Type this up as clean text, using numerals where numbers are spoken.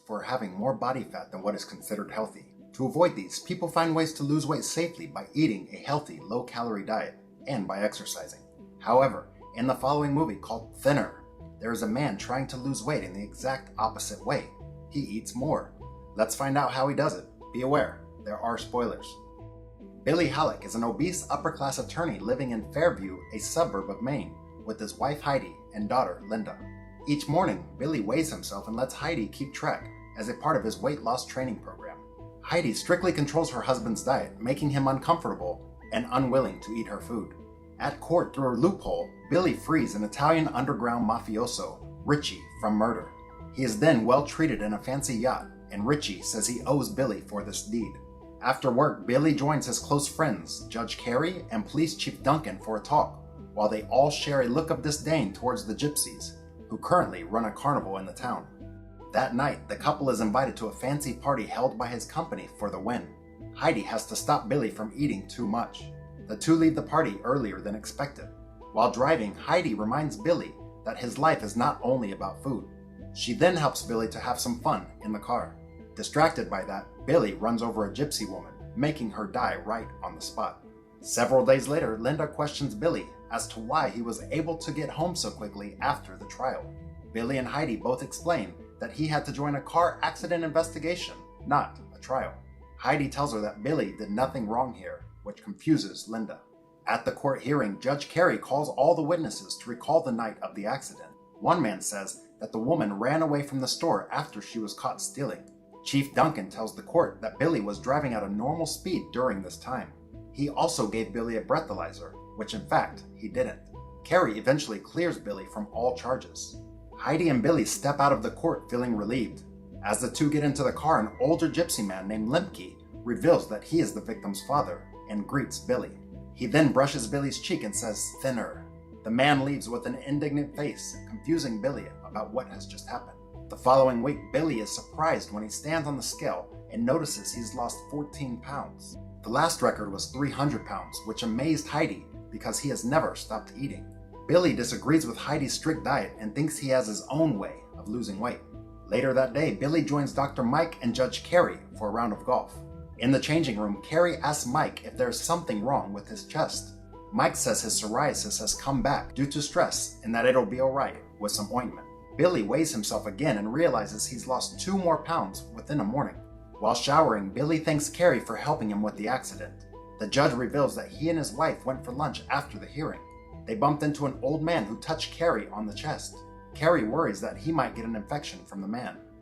for having more body fat than what is considered healthy. To avoid these, people find ways to lose weight safely by eating a healthy, low-calorie diet and by exercising. However, in the following movie called Thinner, there is a man trying to lose weight in the exact opposite way. He eats more. Let's find out how he does it. Be aware, there are spoilers. Billy Halleck is an obese upper-class attorney living in Fairview, a suburb of Maine, with his wife Heidi and daughter Linda. Each morning, Billy weighs himself and lets Heidi keep track as a part of his weight loss training program. Heidi strictly controls her husband's diet, making him uncomfortable and unwilling to eat her food. At court, through a loophole, Billy frees an Italian underground mafioso, Richie, from murder. He is then well treated in a fancy yacht, and Richie says he owes Billy for this deed. After work, Billy joins his close friends, Judge Carey and Police Chief Duncan, for a talk, while they all share a look of disdain towards the gypsies, who currently run a carnival in the town. That night, the couple is invited to a fancy party held by his company for the win. Heidi has to stop Billy from eating too much. The two leave the party earlier than expected. While driving, Heidi reminds Billy that his life is not only about food. She then helps Billy to have some fun in the car. Distracted by that, Billy runs over a gypsy woman, making her die right on the spot. Several days later, Linda questions Billy as to why he was able to get home so quickly after the trial. Billy and Heidi both explain that he had to join a car accident investigation, not a trial. Heidi tells her that Billy did nothing wrong here, which confuses Linda. At the court hearing, Judge Carey calls all the witnesses to recall the night of the accident. One man says that the woman ran away from the store after she was caught stealing. Chief Duncan tells the court that Billy was driving at a normal speed during this time. He also gave Billy a breathalyzer, which in fact, he didn't. Carey eventually clears Billy from all charges. Heidi and Billy step out of the court feeling relieved. As the two get into the car, an older gypsy man named Lemke reveals that he is the victim's father and greets Billy. He then brushes Billy's cheek and says, "Thinner." The man leaves with an indignant face, confusing Billy about what has just happened. The following week, Billy is surprised when he stands on the scale and notices he's lost 14 pounds. The last record was 300 pounds, which amazed Heidi because he has never stopped eating. Billy disagrees with Heidi's strict diet and thinks he has his own way of losing weight. Later that day, Billy joins Dr. Mike and Judge Carey for a round of golf. In the changing room, Carey asks Mike if there's something wrong with his chest. Mike says his psoriasis has come back due to stress and that it'll be alright with some ointment. Billy weighs himself again and realizes he's lost 2 more pounds within a morning. While showering, Billy thanks Carey for helping him with the accident. The judge reveals that he and his wife went for lunch after the hearing. They bumped into an old man who touched Carey on the chest. Carey worries that he might get an infection from the man.